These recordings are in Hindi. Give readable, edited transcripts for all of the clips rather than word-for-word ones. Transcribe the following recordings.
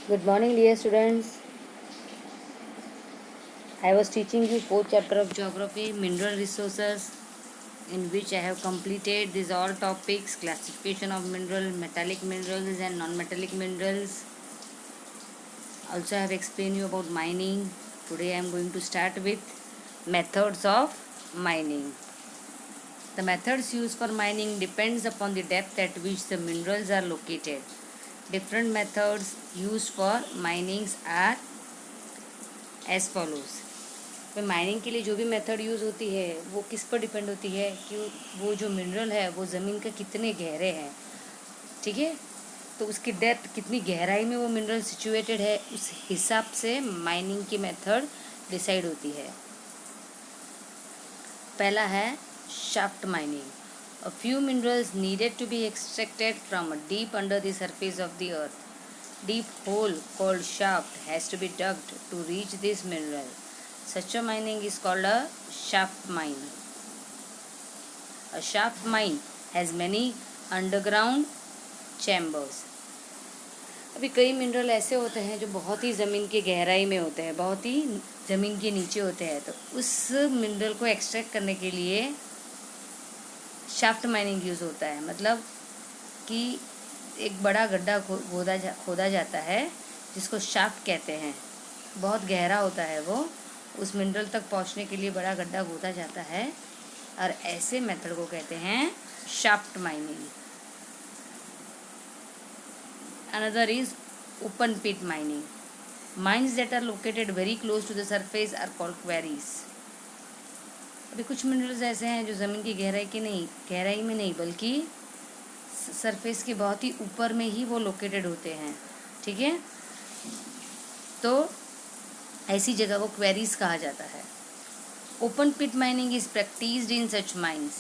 Good morning, dear students. I was teaching you fourth chapter of geography, mineral resources, in which I have completed these all topics: classification of mineral, metallic minerals, and non-metallic minerals. Also, I have explained you about mining. Today, I am going to start with methods of mining. The methods used for mining depends upon the depth at which the minerals are located. Different methods used for minings are as follows. तो माइनिंग के लिए जो भी मेथड यूज़ होती है वो किस पर डिपेंड होती है कि वो जो मिनरल है वो ज़मीन के कितने गहरे हैं, ठीक है। तो उसकी डेप्थ कितनी गहराई में वो मिनरल सिचुएटेड है, उस हिसाब से माइनिंग की मेथड डिसाइड होती है। पहला है shaft mining. A few minerals needed to be extracted from deep under the surface of the earth. Deep hole called shaft has to be dugged to reach this mineral. Such a mining is called a shaft mine. A shaft mine has many underground chambers. अभी कई मिनरल ऐसे होते हैं जो बहुत ही ज़मीन की गहराई में होते हैं, बहुत ही ज़मीन के नीचे होते हैं। तो उस मिनरल को एक्सट्रैक्ट करने के लिए शाफ्ट माइनिंग यूज़ होता है। मतलब कि एक बड़ा गड्ढा खोदा जाता है जिसको शाफ्ट कहते हैं। बहुत गहरा होता है वो, उस मिनरल तक पहुंचने के लिए बड़ा गड्ढा खोदा जाता है और ऐसे मेथड को कहते हैं shaft mining. Another is open pit mining. Mines that are located very close to the surface are called quarries. अभी कुछ मिनरल्स ऐसे हैं जो ज़मीन की गहराई में नहीं बल्कि सरफेस के बहुत ही ऊपर में ही वो लोकेटेड होते हैं, ठीक है। तो ऐसी जगह को क्वेरीज कहा जाता है। Open pit mining is practised in such mines.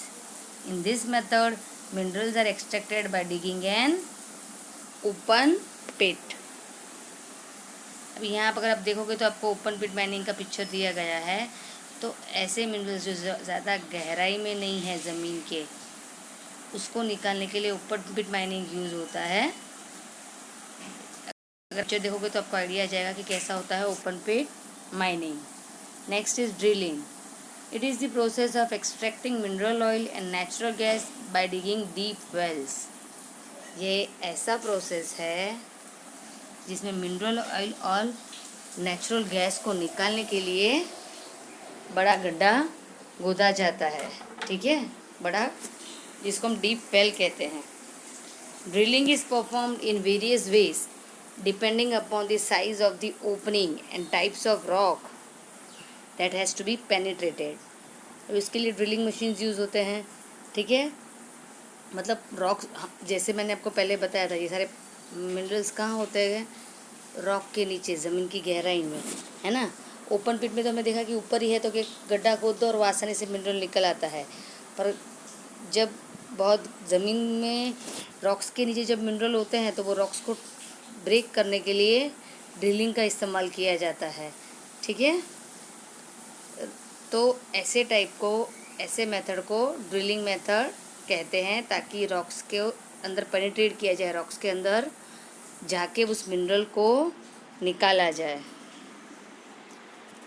In this method minerals are extracted by digging an open pit. अब यहाँ पर अगर आप देखोगे तो आपको ओपन पिट माइनिंग का पिक्चर दिया गया है। तो ऐसे मिनरल्स जो ज़्यादा गहराई में नहीं है ज़मीन के, उसको निकालने के लिए ओपन पिट माइनिंग यूज़ होता है। अगर पिक्चर देखोगे तो आपको आइडिया आ जाएगा कि कैसा होता है open pit mining. Next is drilling. It is the process of extracting mineral oil and natural gas by digging deep wells. ये ऐसा प्रोसेस है जिसमें मिनरल ऑयल और नेचुरल गैस को निकालने के लिए बड़ा गड्ढा खोदा जाता है, ठीक है, बड़ा, जिसको हम डीप वेल कहते हैं। Drilling is performed in various ways depending upon the size of the opening and types of rock that has to be penetrated. और इसके लिए ड्रिलिंग मशीन्स यूज़ होते हैं, ठीक है। मतलब रॉक, जैसे मैंने आपको पहले बताया था, ये सारे मिनरल्स कहाँ होते हैं? रॉक के नीचे, ज़मीन की गहराई में, है ना। ओपन पिट में तो हमने देखा कि ऊपर ही है तो कि गड्ढा खोद दो और वो आसानी से मिनरल निकल आता है। पर जब बहुत ज़मीन में रॉक्स के नीचे जब मिनरल होते हैं तो वो रॉक्स को ब्रेक करने के लिए ड्रिलिंग का इस्तेमाल किया जाता है, ठीक है। तो ऐसे मेथड को ड्रिलिंग मेथड कहते हैं, ताकि रॉक्स के अंदर पेनिट्रेट किया जाए, रॉक्स के अंदर जाके उस मिनरल को निकाला जाए।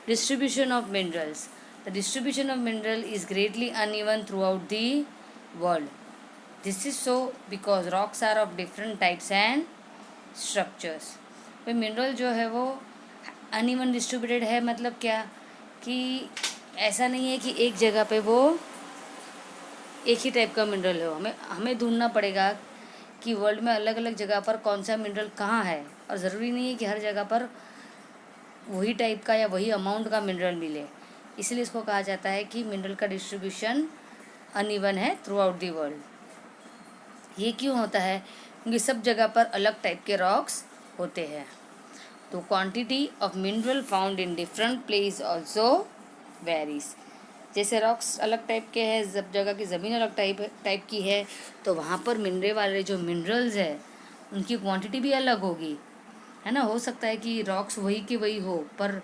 Distribution of minerals. The distribution of mineral is greatly uneven throughout the world. This is so because rocks are of different types and structures. तो मिनरल जो है वो अनइवन डिस्ट्रीब्यूटेड है। मतलब क्या कि ऐसा नहीं है कि एक जगह पे वो एक ही टाइप का मिनरल हो। हमें ढूंढना पड़ेगा कि वर्ल्ड में अलग अलग जगह पर कौन सा मिनरल कहाँ है, और ज़रूरी नहीं है कि हर जगह पर वही टाइप का या वही अमाउंट का मिनरल मिले। इसलिए इसको कहा जाता है कि मिनरल का डिस्ट्रीब्यूशन अनइवन है थ्रू आउट दी वर्ल्ड। ये क्यों होता है? क्योंकि सब जगह पर अलग टाइप के रॉक्स होते हैं। तो quantity of mineral found in different place also varies. जैसे रॉक्स अलग टाइप के हैं, सब जगह की ज़मीन अलग टाइप की है, तो वहाँ पर मिनरे वाले जो मिनरल्स है उनकी क्वांटिटी भी अलग होगी, है ना। हो सकता है कि रॉक्स वही के वही हो, पर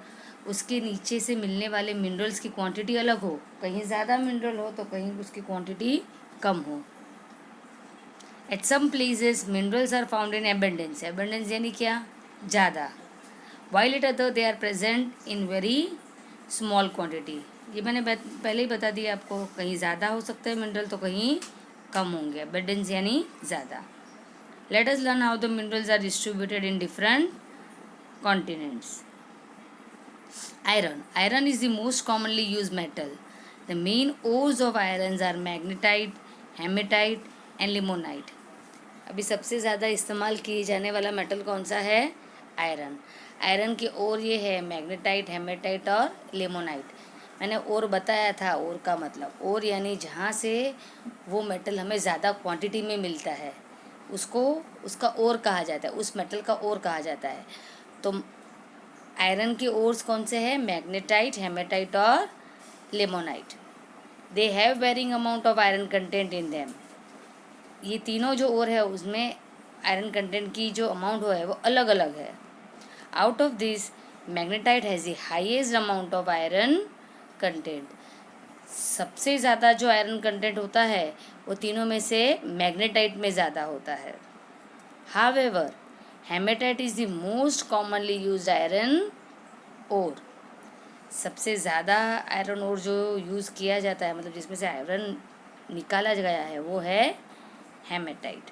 उसके नीचे से मिलने वाले मिनरल्स की क्वांटिटी अलग हो। कहीं ज़्यादा मिनरल हो तो कहीं उसकी क्वांटिटी कम हो। At some places minerals are found in abundance. Abundance यानी क्या? ज़्यादा, while at other they are present in very small quantity. ये मैंने पहले ही बता दिया आपको, कहीं ज़्यादा हो सकता है मिनरल तो कहीं कम होंगे। अबंडेंस यानी ज़्यादा। Let us learn how the minerals are distributed in different continents. Iron is the most commonly used metal. The main ores of irons are magnetite, hematite and limonite. अभी सबसे ज़्यादा इस्तेमाल किए जाने वाला मेटल कौन सा है? आयरन। आयरन के ओर ये है मैग्नेटाइट, हेमेटाइट और लिमोनाइट। मैंने ओर बताया था, ओर का मतलब ओर यानी जहाँ से वो मेटल हमें ज़्यादा क्वांटिटी में मिलता है उसको उसका ओर कहा जाता है, उस मेटल का ओर कहा जाता है। तो आयरन के ओर्स कौन से हैं? मैग्नेटाइट, हेमेटाइट और limonite. They have varying amount of iron content in them. ये तीनों जो ओर है उसमें आयरन कंटेंट की जो अमाउंट है वो अलग अलग है। Out of this magnetite has the highest amount of iron content. सबसे ज़्यादा जो आयरन कंटेंट होता है वो तीनों में से मैग्नेटाइट में ज़्यादा होता है। However hematite is the most commonly used iron ore. सबसे ज़्यादा आयरन ओर जो यूज़ किया जाता है, मतलब जिसमें से आयरन निकाला गया है, वो है hematite.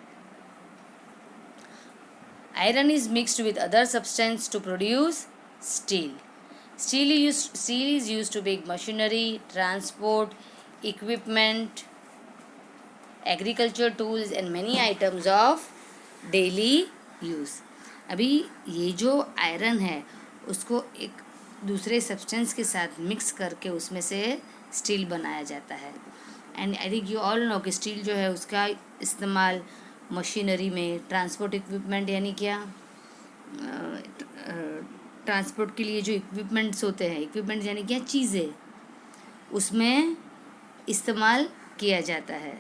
Iron is mixed with other substance to produce steel. Steel is used to make machinery, transport, equipment, agriculture tools and many items of daily use. अभी ये जो आयरन है उसको एक दूसरे सब्सटेंस के साथ मिक्स करके उसमें से स्टील बनाया जाता है। And I think you all know कि स्टील जो है उसका इस्तेमाल मशीनरी में, ट्रांसपोर्ट इक्विपमेंट यानी क्या, ट्रांसपोर्ट के लिए जो इक्विपमेंट्स होते हैं, इक्विपमेंट यानी क्या, चीज़ें, उसमें इस्तेमाल किया जाता है।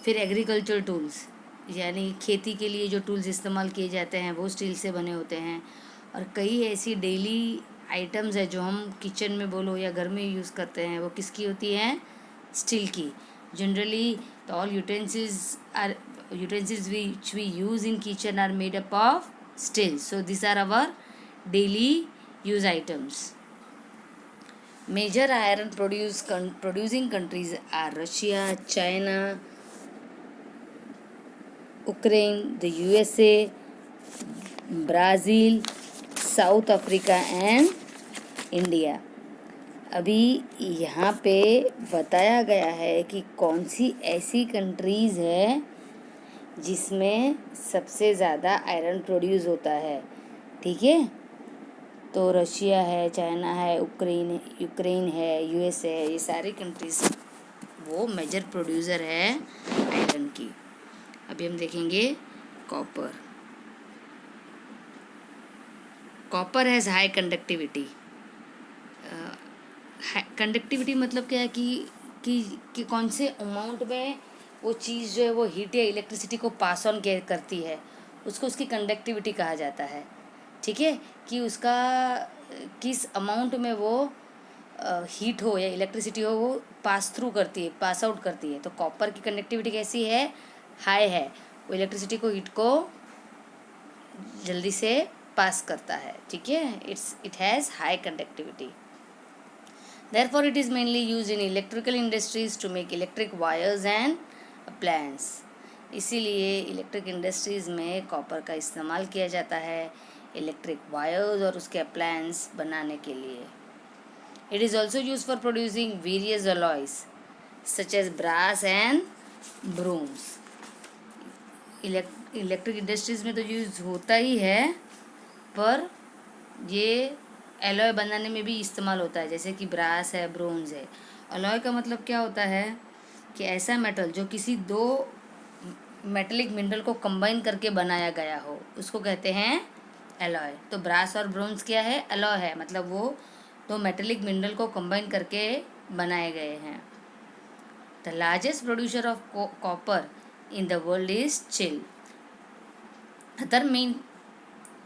फिर एग्रीकल्चर टूल्स यानी खेती के लिए जो टूल्स इस्तेमाल किए जाते हैं वो स्टील से बने होते हैं। और कई ऐसी डेली आइटम्स है जो हम किचन में बोलो या घर में यूज़ करते हैं, वो किसकी होती हैं? स्टील की। जनरली तो all utensils which we use in kitchen are made up of steel. So these are our daily use items. Major iron producing countries are Russia, China, Ukraine, the USA, Brazil, South Africa and India. अभी यहाँ पे बताया गया है कि कौन सी ऐसी कंट्रीज़ है जिसमें सबसे ज़्यादा आयरन प्रोड्यूस होता है। ठीक है, तो रशिया है, चाइना है, यूक्रेन है, यूएस है, ये सारी कंट्रीज वो मेजर प्रोड्यूसर है आयरन की। अभी हम देखेंगे copper. Copper has high conductivity. Conductivity मतलब क्या है कि कौन से अमाउंट में वो चीज़ जो है वो हीट या इलेक्ट्रिसिटी को पास ऑन करती है, उसको उसकी कंडक्टिविटी कहा जाता है। ठीक है, कि उसका किस अमाउंट में वो हीट हो या इलेक्ट्रिसिटी हो वो पास थ्रू करती है, पास आउट करती है। तो कॉपर की कंडक्टिविटी कैसी है? हाई है। वो इलेक्ट्रिसिटी को, हीट को जल्दी से पास करता है। ठीक है, it has high conductivity. Therefore, it is mainly used in electrical industries to make electric wires and appliances. इसीलिए इलेक्ट्रिक इंडस्ट्रीज़ में कॉपर का इस्तेमाल किया जाता है इलेक्ट्रिक वायर्स और उसके अप्लायंस बनाने के लिए। It is also used for producing various alloys such as brass and bronze. Electric industries में तो यूज़ होता ही है, पर ये एलॉय बनाने में भी इस्तेमाल होता है, जैसे कि ब्रास है, ब्रोंज है। एलॉय का मतलब क्या होता है कि ऐसा मेटल जो किसी दो मेटलिक मिनरल को कंबाइन करके बनाया गया हो, उसको कहते हैं एलॉय। तो ब्रास और ब्रोंज क्या है? एलॉय है, मतलब वो दो मेटलिक मिनरल को कंबाइन करके बनाए गए हैं। The largest producer of copper in the world is Chile. Other main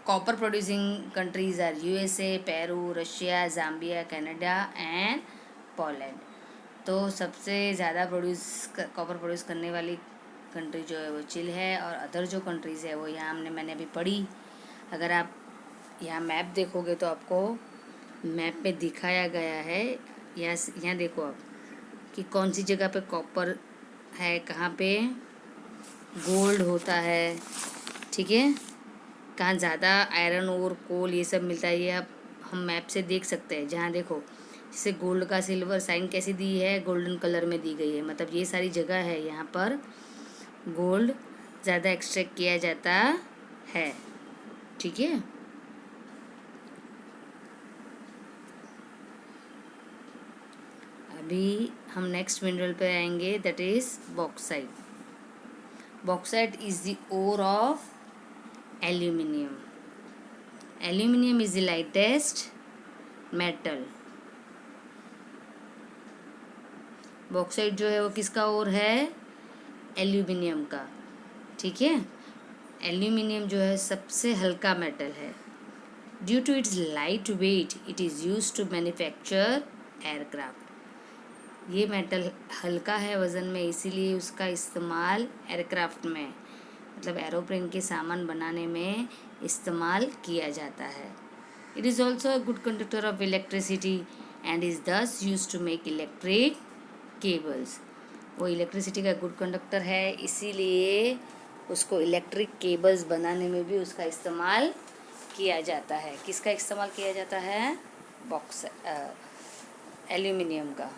copper producing countries are USA, Peru, Russia, Zambia, Canada and Poland. तो सबसे ज़्यादा कॉपर प्रोड्यूस करने वाली कंट्री जो है वो चिली है, और अदर जो कंट्रीज़ है वो यहाँ मैंने अभी पढ़ी। अगर आप यहाँ मैप देखोगे तो आपको मैप में दिखाया गया है, यहाँ देखो आप कि कौन सी जगह पे कॉपर है, कहाँ पे गोल्ड होता है, ठीक है, कहाँ ज़्यादा आयरन और कोल ये सब मिलता है, ये आप हम मैप से देख सकते हैं। जहाँ देखो जैसे गोल्ड का सिल्वर साइन कैसी दी है, गोल्डन कलर में दी गई है, मतलब ये सारी जगह है यहाँ पर गोल्ड ज़्यादा एक्सट्रैक्ट किया जाता है, ठीक है। अभी हम नेक्स्ट मिनरल पे आएंगे, that is bauxite. Bauxite is the ore of aluminium. Aluminium is the lightest metal. Bauxite जो है वो किसका ओर है, एल्यूमिनियम का, ठीक है। एल्यूमिनियम जो है सबसे हल्का मेटल है। Due to its light weight it is use to manufacture aircraft. ये मेटल हल्का है वज़न में, इसीलिए उसका इस्तेमाल एयरक्राफ्ट में, मतलब एरोप्लेन के सामान बनाने में इस्तेमाल किया जाता है। It is also a good conductor of electricity and is thus use to make electric cables. वो इलेक्ट्रिसिटी का गुड कंडक्टर है, इसीलिए उसको इलेक्ट्रिक केबल्स बनाने में भी उसका इस्तेमाल किया जाता है। किसका इस्तेमाल किया जाता है, बॉक्स एल्यूमिनियम का।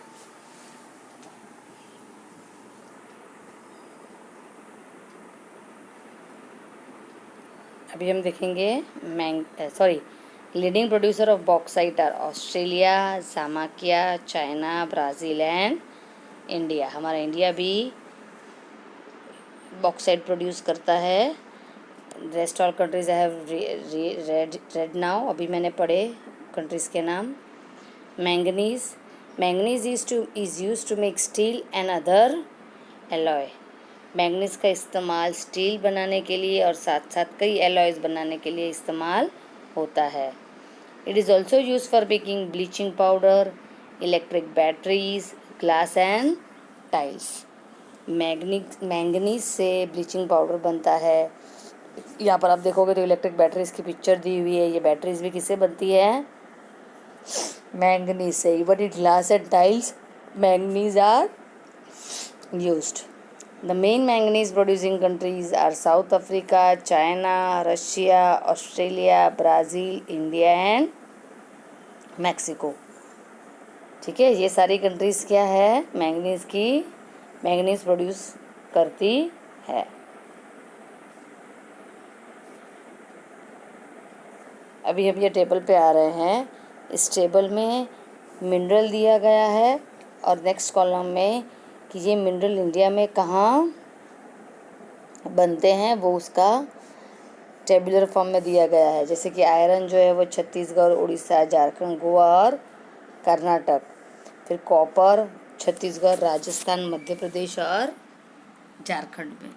अभी हम देखेंगे leading producer of bauxite are Australia, Jamaica, China, Brazil and India. हमारा इंडिया भी बॉक्साइट प्रोड्यूस करता है। Rest all countries I have read now, अभी मैंने पढ़े कंट्रीज़ के नाम। Manganese is use to make steel and other alloy. Manganese का इस्तेमाल स्टील बनाने के लिए और साथ साथ कई एलॉयज़ बनाने के लिए इस्तेमाल होता है। It is also use for making bleaching powder, electric batteries, glass and tiles. Manganese से ब्लीचिंग पाउडर बनता है। यहाँ पर आप देखोगे तो इलेक्ट्रिक बैटरीज की पिक्चर दी हुई है। ये बैटरीज भी किससे बनती है, मैंगनीज से। Even in glass and tiles manganese are used. The main manganese producing countries are South Africa, China, Russia, Australia, Brazil, India and Mexico. ठीक है, ये सारी कंट्रीज़ क्या है, मैंगनीज प्रोड्यूस करती है। अभी हम ये टेबल पे आ रहे हैं। इस टेबल में मिनरल दिया गया है और नेक्स्ट कॉलम में कि ये मिनरल इंडिया में कहाँ बनते हैं वो उसका टेबुलर फॉर्म में दिया गया है। जैसे कि आयरन जो है वो छत्तीसगढ़, उड़ीसा, झारखंड, गोवा और कर्नाटक। फिर कॉपर छत्तीसगढ़, राजस्थान, मध्य प्रदेश और झारखंड में।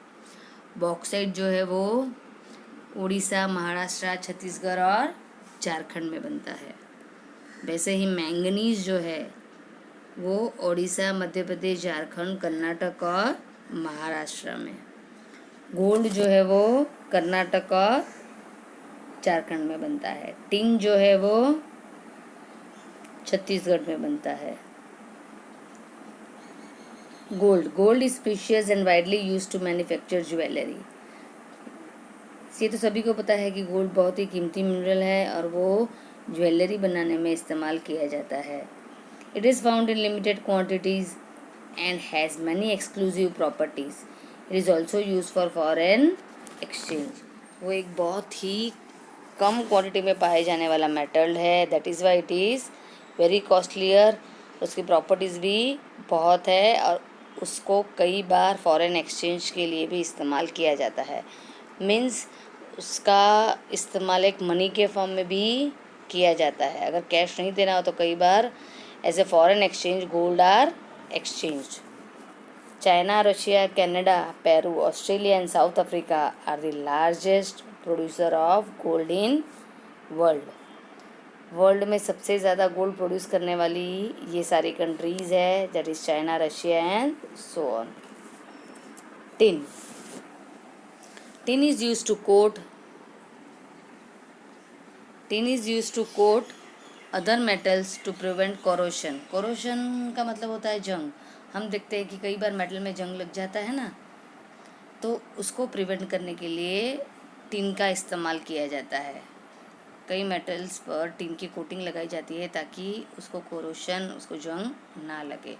बॉक्साइट जो है वो उड़ीसा, महाराष्ट्र, छत्तीसगढ़ और झारखंड में बनता है। वैसे ही मैंगनीज जो है वो उड़ीसा, मध्य प्रदेश, झारखंड, कर्नाटक और महाराष्ट्र में। गोल्ड जो है वो कर्नाटक और झारखंड में बनता है। टिन जो है वो छत्तीसगढ़ में बनता है। Gold is precious and widely used to manufacture jewellery. ये तो सभी को पता है कि गोल्ड बहुत ही कीमती मिनरल है और वो ज्वेलरी बनाने में इस्तेमाल किया जाता है। It is found in limited quantities and has many exclusive properties. It is also use for foreign exchange. वो एक बहुत ही कम क्वांटिटी में पाए जाने वाला मेटल है, that is why it is very costlier. उसकी प्रॉपर्टीज़ भी बहुत है और उसको कई बार फॉरेन एक्सचेंज के लिए भी इस्तेमाल किया जाता है। मीन्स उसका इस्तेमाल एक मनी के फॉर्म में भी किया जाता है। अगर कैश नहीं देना हो तो कई बार as a foreign exchange gold or exchange. China, Russia, Canada, Peru, Australia and South Africa are the largest producer of gold in world. World में सबसे ज़्यादा गोल्ड प्रोड्यूस करने वाली ये सारी कंट्रीज़ है, that is China, Russia and so on. Tin is use to coat tin is use to coat other metals to prevent corrosion. Corrosion का मतलब होता है जंग। हम देखते हैं कि कई बार मेटल में जंग लग जाता है ना, तो उसको प्रिवेंट करने के लिए टिन का इस्तेमाल किया जाता है। कई मेटल्स पर टिन की कोटिंग लगाई जाती है ताकि उसको कोरोशन, उसको जंग ना लगे।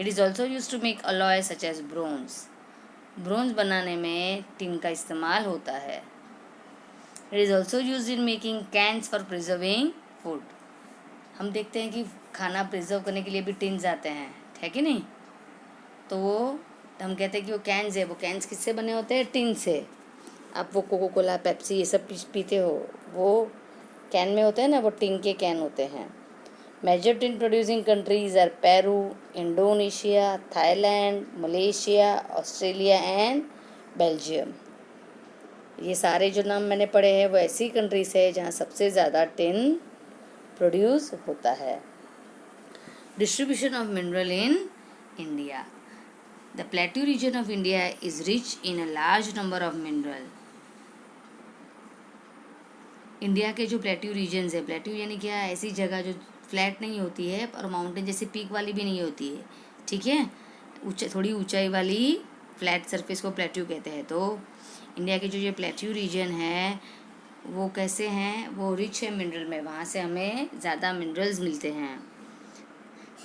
It is also use to make alloy such as bronze. Bronze बनाने में टिन का इस्तेमाल होता है। It is also use in making cans for preserving food. हम देखते हैं कि खाना प्रिजर्व करने के लिए भी टिन्स आते हैं, है कि नहीं? तो वो हम कहते हैं कि वो कैंस है, वो कैंस किससे बने होते हैं? टिन से। आप वो कोको कोला, पेप्सी ये सब पीते हो, वो कैन में होते हैं ना, वो टिन के कैन होते हैं। Major tin producing countries are Peru, Indonesia, Thailand, Malaysia, Australia and Belgium. ये सारे जो नाम मैंने पढ़े हैं वो ऐसी कंट्रीज है जहाँ सबसे ज़्यादा टिन प्रोड्यूस होता है। Distribution of mineral in India. The plateau region of India is rich in a large number of mineral. India के जो प्लेट्यू रीजन्स है, प्लेट्यू यानी क्या, ऐसी जगह जो फ्लैट नहीं होती है और माउंटेन जैसे पीक वाली भी नहीं होती है, ठीक है, थोड़ी ऊंचाई वाली फ्लैट सरफेस को प्लेट्यू कहते हैं। तो इंडिया के जो ये प्लेट्यू रीजन है वो कैसे हैं? वो रिच है मिनरल में, वहाँ से हमें ज़्यादा मिनरल्स मिलते हैं।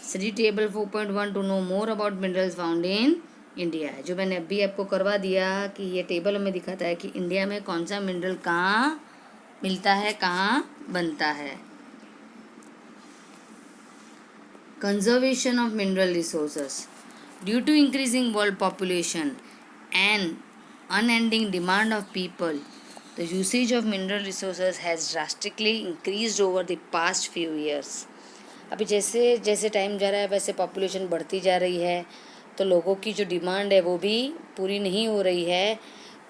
Study table 4.1 to know more about minerals found in India. जो मैंने अभी आपको करवा दिया कि ये टेबल हमें दिखाता है कि इंडिया में कौन सा मिनरल कहाँ मिलता है, कहाँ बनता है। Conservation of mineral resources. Due to increasing world population and unending demand of people, the usage of mineral resources has drastically increased over the past few years. अभी जैसे जैसे टाइम जा रहा है वैसे पॉपुलेशन बढ़ती जा रही है, तो लोगों की जो डिमांड है वो भी पूरी नहीं हो रही है।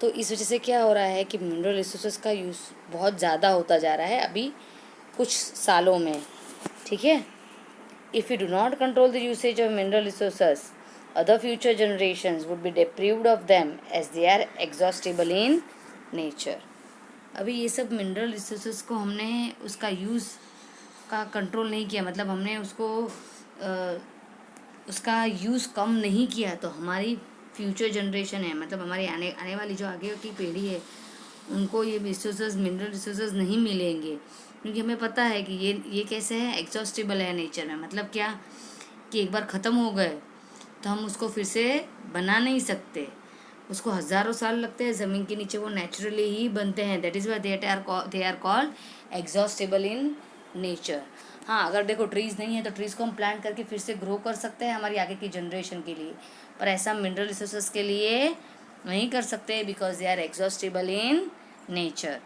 तो इस वजह से क्या हो रहा है कि मिनरल रिसोर्सेज का यूज़ बहुत ज़्यादा होता जा रहा है अभी कुछ सालों में, ठीक है। If you do not control the usage of mineral resources, other future generations would be deprived of them as they are exhaustible in nature. अभी ये सब मिनरल रिसोर्सेज को हमने उसका यूज़ का कंट्रोल नहीं किया, मतलब हमने उसको उसका यूज़ कम नहीं किया, तो हमारी फ्यूचर जनरेशन है, मतलब हमारी आने वाली जो आगे की पीढ़ी है उनको ये रिसोर्सेज, मिनरल रिसोर्सेज नहीं मिलेंगे, क्योंकि हमें पता है कि ये कैसे है, एग्जॉस्टिबल है नेचर में। मतलब क्या कि एक बार ख़त्म हो गए तो हम उसको फिर से बना नहीं सकते, उसको हज़ारों साल लगते हैं, ज़मीन के नीचे वो नेचुरली ही बनते हैं। That is why they are called exhaustible in nature. हाँ, अगर देखो ट्रीज़ नहीं है तो ट्रीज़ को हम प्लांट करके फिर से ग्रो कर सकते हैं हमारी आगे की जनरेशन के लिए, पर ऐसा मिनरल रिसोर्सेज के लिए नहीं कर सकते, because they are exhaustible in nature.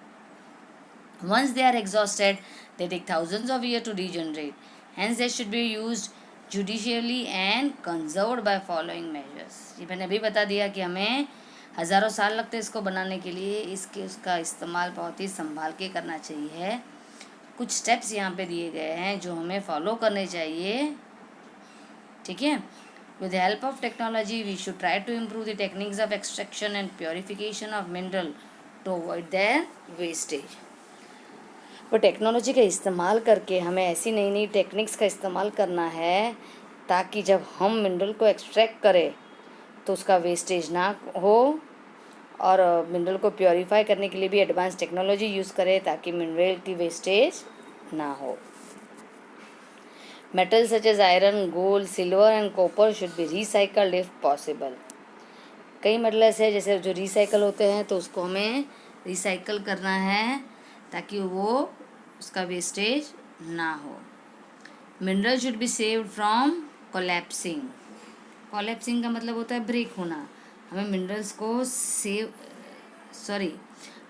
Once they are exhausted they take thousands of year to regenerate, hence they should be used judiciously and conserved by following measures. ये मैंने अभी बता दिया कि हमें हज़ारों साल लगते हैं इसको बनाने के लिए, उसका इस्तेमाल बहुत ही संभाल के करना चाहिए। कुछ स्टेप्स यहाँ पे दिए गए हैं जो हमें फॉलो करने चाहिए, ठीक है। With the help of technology we should try to improve the techniques of extraction and purification of mineral to avoid their wastage. वो टेक्नोलॉजी का इस्तेमाल करके हमें ऐसी नई नई टेक्निक्स का इस्तेमाल करना है ताकि जब हम मिनरल को एक्सट्रैक्ट करें तो उसका वेस्टेज ना हो, और मिनरल को प्योरीफाई करने के लिए भी एडवांस टेक्नोलॉजी यूज़ करें ताकि मिनरल की वेस्टेज ना हो। Metal such as iron, gold, silver and copper should be recycled if possible. कई मेटल ऐसे हैं जैसे जो रिसाइकल होते हैं, तो उसको हमें रिसाइकल करना है ताकि वो उसका वेस्टेज ना हो। Mineral should be saved from collapsing. Collapsing का मतलब होता है ब्रेक होना। हमें मिनरल्स को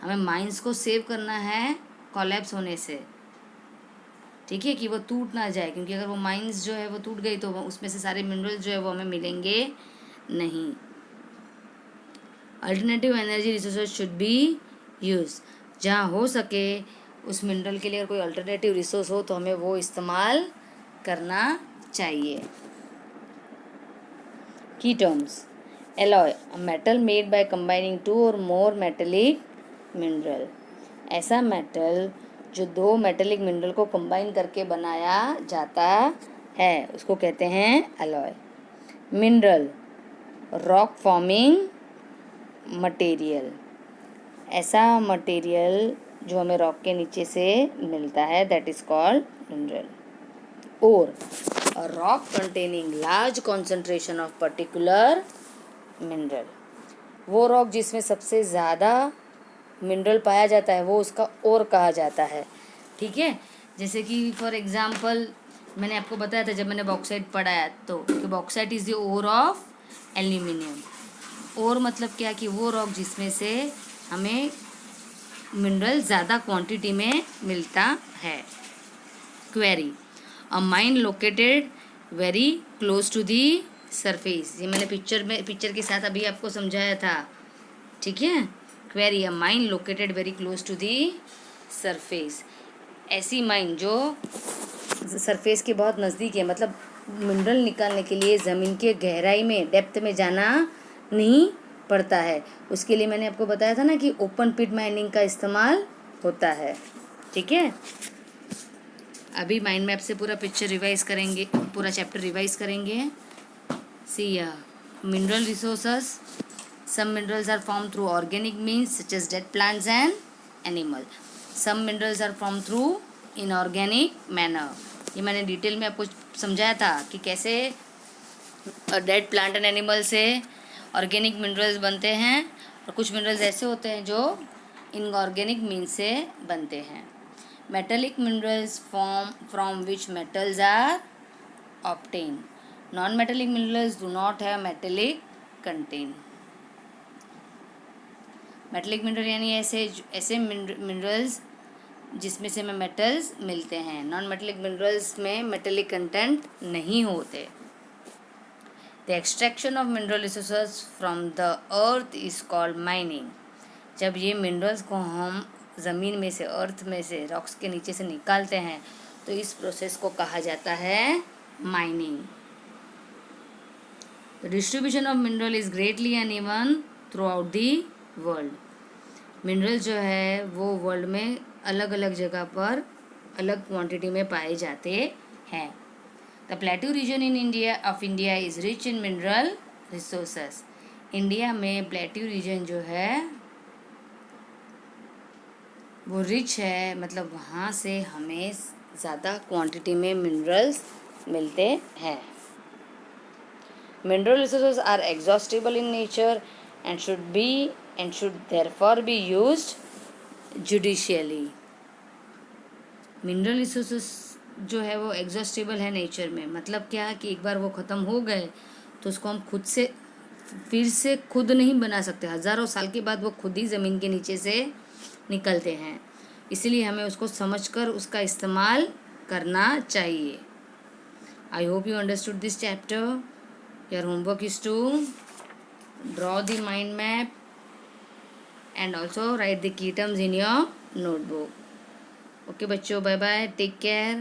हमें माइंस को सेव करना है कोलैप्स होने से, ठीक है, कि वो टूट ना जाए, क्योंकि अगर वो माइंस जो है वो टूट गई तो उसमें से सारे मिनरल्स जो है वो हमें मिलेंगे नहीं। Alternative energy resources should be use. जहाँ हो सके उस मिनरल के लिए अगर कोई अल्टरनेटिव रिसोर्स हो तो हमें वो इस्तेमाल करना चाहिए। Key terms: alloy, a metal made by combining two or more metallic mineral. ऐसा मेटल जो दो मेटेलिक मिनरल को कंबाइन करके बनाया जाता है उसको कहते हैं alloy. Mineral, rock forming material, ऐसा मटेरियल जो हमें रॉक के नीचे से मिलता है, दैट इज कॉल्ड मिनरल। और a rock containing large concentration of particular mineral, वो रॉक जिसमें सबसे ज़्यादा मिनरल पाया जाता है वो उसका ओर कहा जाता है। ठीक है, जैसे कि फॉर एग्जांपल मैंने आपको बताया था जब मैंने बॉक्साइट पढ़ाया तो bauxite is the ore of aluminium. Ore मतलब क्या कि वो रॉक जिसमें से हमें मिनरल ज़्यादा क्वांटिटी में मिलता है। Quarry, a mine located very close to the surface, ये मैंने पिक्चर के साथ अभी आपको समझाया था। ठीक है, quarry, a mine located very close to the surface, ऐसी माइन जो सरफेस के बहुत नज़दीक है, मतलब मिनरल निकालने के लिए ज़मीन के गहराई में डेप्थ में जाना नहीं पड़ता है। उसके लिए मैंने आपको बताया था ना कि ओपन पिट माइनिंग का इस्तेमाल होता है। ठीक है, अभी माइंड मैप से पूरा पिक्चर रिवाइज करेंगे, पूरा चैप्टर रिवाइज करेंगे। See mineral resources, some minerals are form through organic means such as dead plants and animal, some minerals are form through inorganic manner. ये मैंने डिटेल में आपको समझाया था कि कैसे डेड प्लांट एंड एनिमल से ऑर्गेनिक मिनरल्स बनते हैं और कुछ मिनरल्स ऐसे होते हैं जो इनऑर्गेनिक मीन्स से बनते हैं। Metallic minerals form from which metals are obtain, non metallic minerals do not have metallic content. Metallic mineral यानी ऐसे मिनरल्स जिसमें से हमें मेटल्स मिलते हैं। नॉन मेटेलिक मिनरल्स में मेटेलिक कंटेंट नहीं होते। The extraction of mineral resources from the earth is called mining, जब ये मिनरल्स को हम ज़मीन में से, अर्थ में से, रॉक्स के नीचे से निकालते हैं तो इस प्रोसेस को कहा जाता है mining. The distribution of mineral is greatly uneven through out the world, mineral जो है वो वर्ल्ड में अलग अलग जगह पर अलग क्वांटिटी में पाए जाते हैं। The plateau region in India is rich in mineral resources, India में प्लेट्यू रीजन जो है वो रिच है, मतलब वहाँ से हमें ज़्यादा क्वांटिटी में मिनरल्स मिलते हैं। Mineral resources are exhaustible in nature and should therefore be used judiciously. Mineral resources जो है वो एग्जॉस्टिबल है नेचर में, मतलब क्या कि एक बार वो ख़त्म हो गए तो उसको हम फिर से खुद नहीं बना सकते, हज़ारों साल के बाद वो खुद ही ज़मीन के नीचे से निकलते हैं, इसलिए हमें उसको समझकर उसका इस्तेमाल करना चाहिए। I hope you understood this chapter. Your homework is to draw the mind map and also write the key terms in your notebook. Okay बच्चों, bye bye, take care.